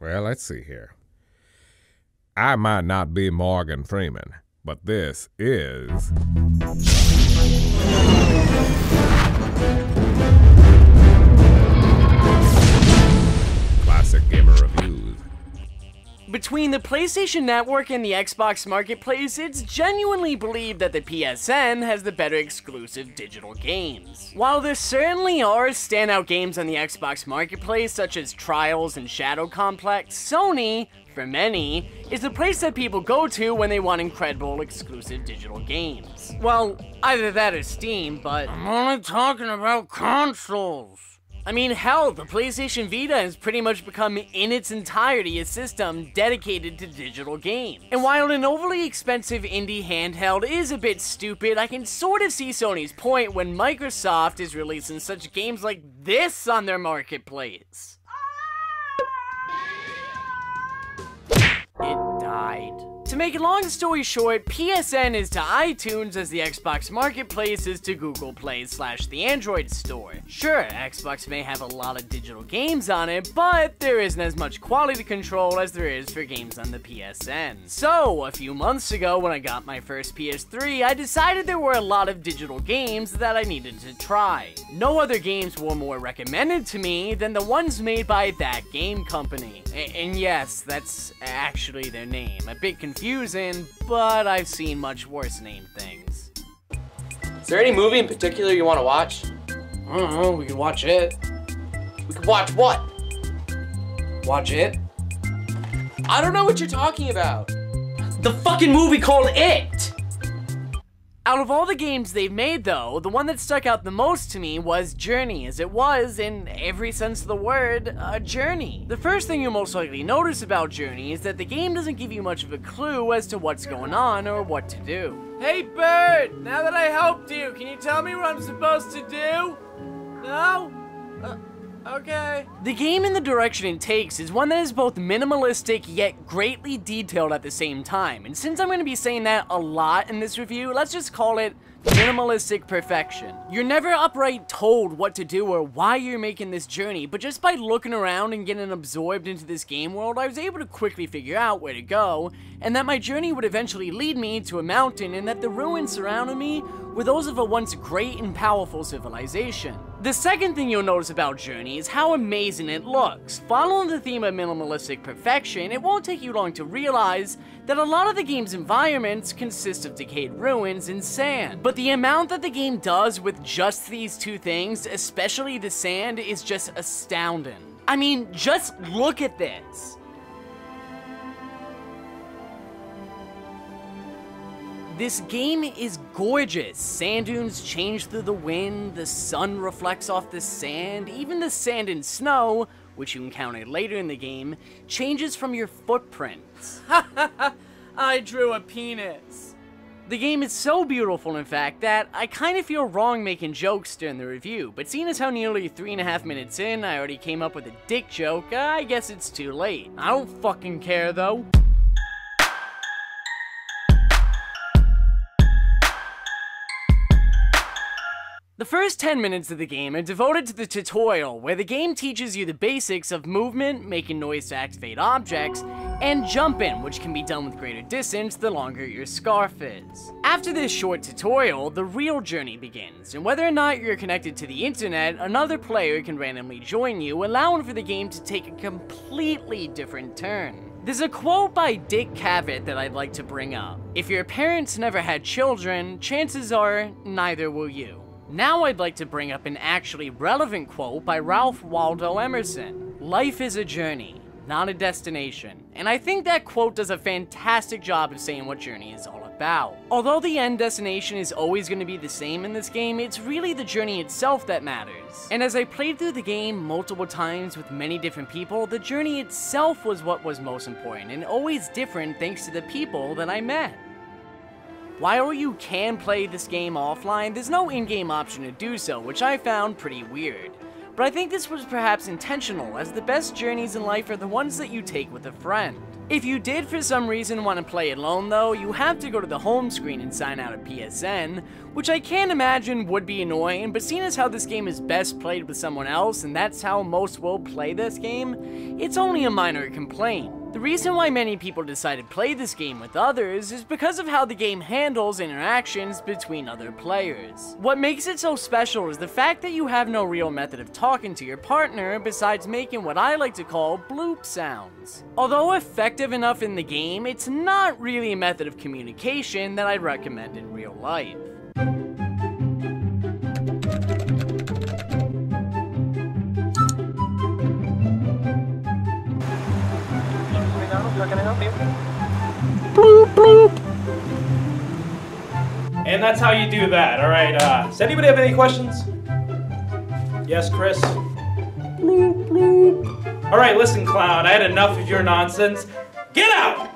Well, let's see here. I might not be Morgan Freeman, but this is... Classic Gamer Reviews. Between the PlayStation Network and the Xbox Marketplace, it's genuinely believed that the PSN has the better exclusive digital games. While there certainly are standout games on the Xbox Marketplace, such as Trials and Shadow Complex, Sony, for many, is the place that people go to when they want incredible exclusive digital games. Well, either that or Steam, but I'm only talking about consoles. I mean, hell, the PlayStation Vita has pretty much become in its entirety a system dedicated to digital games. And while an overly expensive indie handheld is a bit stupid, I can sort of see Sony's point when Microsoft is releasing such games like this on their marketplace. It died. To make a long story short, PSN is to iTunes as the Xbox Marketplace is to Google Play / the Android Store. Sure, Xbox may have a lot of digital games on it, but there isn't as much quality control as there is for games on the PSN. So, a few months ago when I got my first PS3, I decided there were a lot of digital games that I needed to try. No other games were more recommended to me than the ones made by That Game Company. And yes, that's actually their name. A bit confusing, but I've seen much worse named things. Is there any movie in particular you want to watch? I don't know, we could watch it. We could watch what? Watch it? I don't know what you're talking about. The fucking movie called It! Out of all the games they've made though, the one that stuck out the most to me was Journey, as it was, in every sense of the word, a journey. The first thing you'll most likely notice about Journey is that the game doesn't give you much of a clue as to what's going on or what to do. Hey Bird, now that I helped you, can you tell me what I'm supposed to do? No? Okay. The game and the direction it takes is one that is both minimalistic yet greatly detailed at the same time. And since I'm going to be saying that a lot in this review, let's just call it minimalistic perfection. You're never outright told what to do or why you're making this journey, but just by looking around and getting absorbed into this game world, I was able to quickly figure out where to go, and that my journey would eventually lead me to a mountain, and that the ruins surrounding me were those of a once great and powerful civilization. The second thing you'll notice about Journey is how amazing it looks. Following the theme of minimalistic perfection, it won't take you long to realize that a lot of the game's environments consist of decayed ruins and sand. But the amount that the game does with just these two things, especially the sand, is just astounding. I mean, just look at this. This game is gorgeous. Sand dunes change through the wind, the sun reflects off the sand, even the sand and snow, which you encounter later in the game, changes from your footprints. I drew a penis. The game is so beautiful, in fact, that I kind of feel wrong making jokes during the review, but seeing as how nearly 3.5 minutes in, I already came up with a dick joke, I guess it's too late. I don't fucking care, though. The first 10 minutes of the game are devoted to the tutorial, where the game teaches you the basics of movement, making noise to activate objects, and jumping, which can be done with greater distance the longer your scarf is. After this short tutorial, the real journey begins, and whether or not you're connected to the internet, another player can randomly join you, allowing for the game to take a completely different turn. There's a quote by Dick Cavett that I'd like to bring up. If your parents never had children, chances are neither will you. Now I'd like to bring up an actually relevant quote by Ralph Waldo Emerson. Life is a journey, not a destination. And I think that quote does a fantastic job of saying what Journey is all about. Although the end destination is always going to be the same in this game, it's really the journey itself that matters. And as I played through the game multiple times with many different people, the journey itself was what was most important, and always different thanks to the people that I met. While you can play this game offline, there's no in-game option to do so, which I found pretty weird. But I think this was perhaps intentional, as the best journeys in life are the ones that you take with a friend. If you did for some reason want to play it alone though, you have to go to the home screen and sign out of PSN, which I can't imagine would be annoying, but seeing as how this game is best played with someone else, and that's how most will play this game, it's only a minor complaint. The reason why many people decide to play this game with others is because of how the game handles interactions between other players. What makes it so special is the fact that you have no real method of talking to your partner besides making what I like to call bloop sounds. Although effective enough in the game, it's not really a method of communication that I'd recommend in real life. How can I help you? Bloop bloop. And that's how you do that, alright? Does anybody have any questions? Yes, Chris? Bloop bloop. Alright, listen, clown, I had enough of your nonsense. Get out!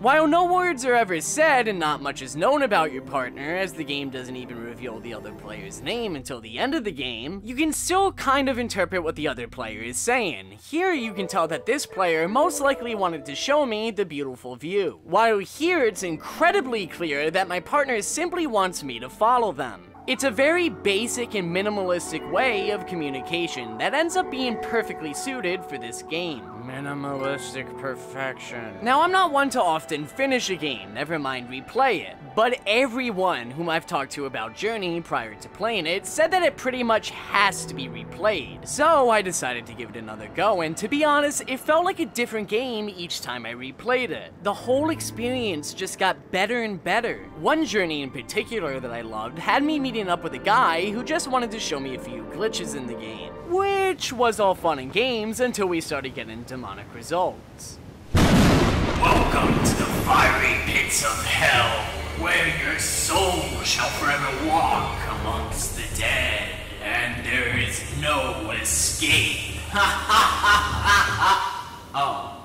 While no words are ever said and not much is known about your partner, as the game doesn't even reveal the other player's name until the end of the game, you can still kind of interpret what the other player is saying. Here you can tell that this player most likely wanted to show me the beautiful view, while here it's incredibly clear that my partner simply wants me to follow them. It's a very basic and minimalistic way of communication that ends up being perfectly suited for this game. Minimalistic perfection. Now, I'm not one to often finish a game, never mind replay it, but everyone whom I've talked to about Journey prior to playing it said that it pretty much has to be replayed. So I decided to give it another go, and to be honest, it felt like a different game each time I replayed it. The whole experience just got better and better. One journey in particular that I loved had me meeting up with a guy who just wanted to show me a few glitches in the game, which was all fun and games until we started getting demonic results. Welcome to the fiery pits of hell, where your soul shall forever walk amongst the dead, and there is no escape. Ha ha ha ha ha!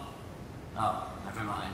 Oh, never mind.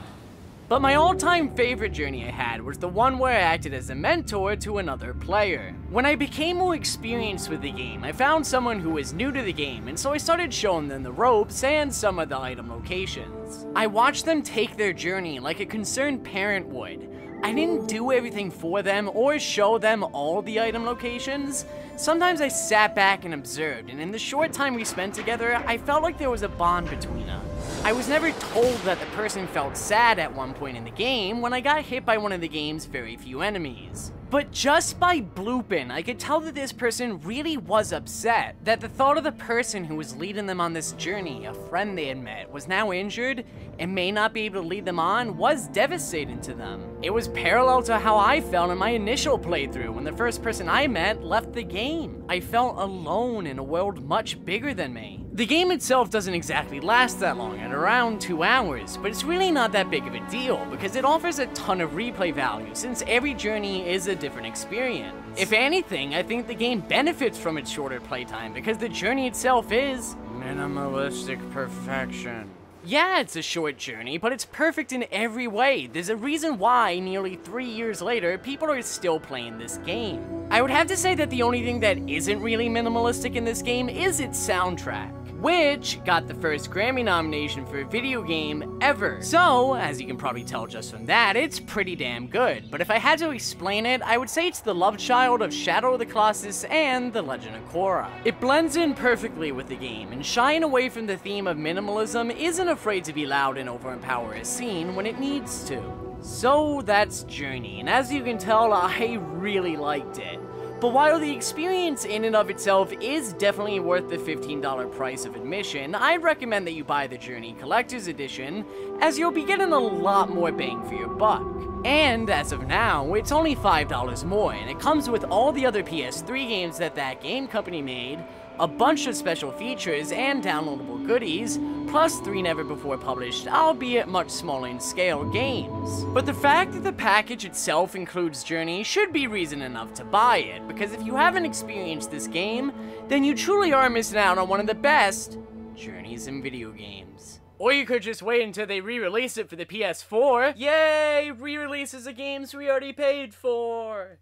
But my all-time favorite journey I had was the one where I acted as a mentor to another player. When I became more experienced with the game, I found someone who was new to the game, and so I started showing them the ropes and some of the item locations. I watched them take their journey like a concerned parent would. I didn't do everything for them or show them all the item locations. Sometimes I sat back and observed, and in the short time we spent together, I felt like there was a bond between us. I was never told that the person felt sad at one point in the game when I got hit by one of the game's very few enemies. But just by blooping, I could tell that this person really was upset, that the thought of the person who was leading them on this journey, a friend they had met, was now injured and may not be able to lead them on, was devastating to them. It was parallel to how I felt in my initial playthrough when the first person I met left the game. I felt alone in a world much bigger than me. The game itself doesn't exactly last that long, at around 2 hours, but it's really not that big of a deal because it offers a ton of replay value since every journey is a different experience. If anything, I think the game benefits from its shorter playtime because the journey itself is minimalistic perfection. Yeah, it's a short journey, but it's perfect in every way. There's a reason why, nearly 3 years later, people are still playing this game. I would have to say that the only thing that isn't really minimalistic in this game is its soundtrack, which got the first Grammy nomination for a video game ever. So, as you can probably tell just from that, it's pretty damn good. But if I had to explain it, I would say it's the love child of Shadow of the Colossus and The Legend of Korra. It blends in perfectly with the game, and shying away from the theme of minimalism isn't afraid to be loud and overpower a scene when it needs to. So that's Journey, and as you can tell, I really liked it. But while the experience in and of itself is definitely worth the $15 price of admission, I'd recommend that you buy the Journey Collector's Edition, as you'll be getting a lot more bang for your buck. And as of now, it's only $5 more, and it comes with all the other PS3 games that game company made, a bunch of special features and downloadable goodies, plus 3 never-before-published, albeit much smaller in scale, games. But the fact that the package itself includes Journey should be reason enough to buy it, because if you haven't experienced this game, then you truly are missing out on one of the best journeys in video games. Or you could just wait until they re-release it for the PS4. Yay! Re-releases of games we already paid for!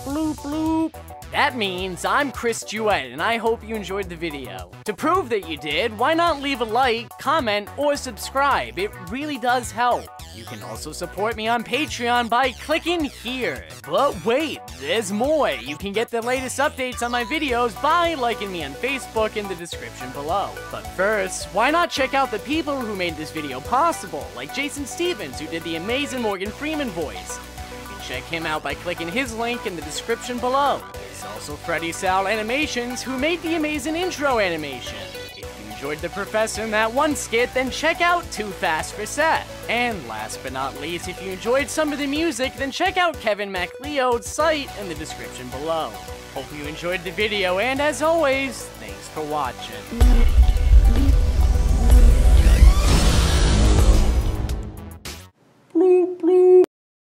Bloop Bloop. That means I'm Chris Jewett, and I hope you enjoyed the video. To prove that you did, why not leave a like, comment, or subscribe? It really does help. You can also support me on Patreon by clicking here. But wait, there's more. You can get the latest updates on my videos by liking me on Facebook in the description below. But first, why not check out the people who made this video possible, like Jason Stevens, who did the amazing Morgan Freeman voice. Check him out by clicking his link in the description below. There's also Freddy Sal Animations, who made the amazing intro animation. If you enjoyed The Professor in that one skit, then check out Too Fast for Seth. And last but not least, if you enjoyed some of the music, then check out Kevin MacLeod's site in the description below. Hope you enjoyed the video, and as always, thanks for watching.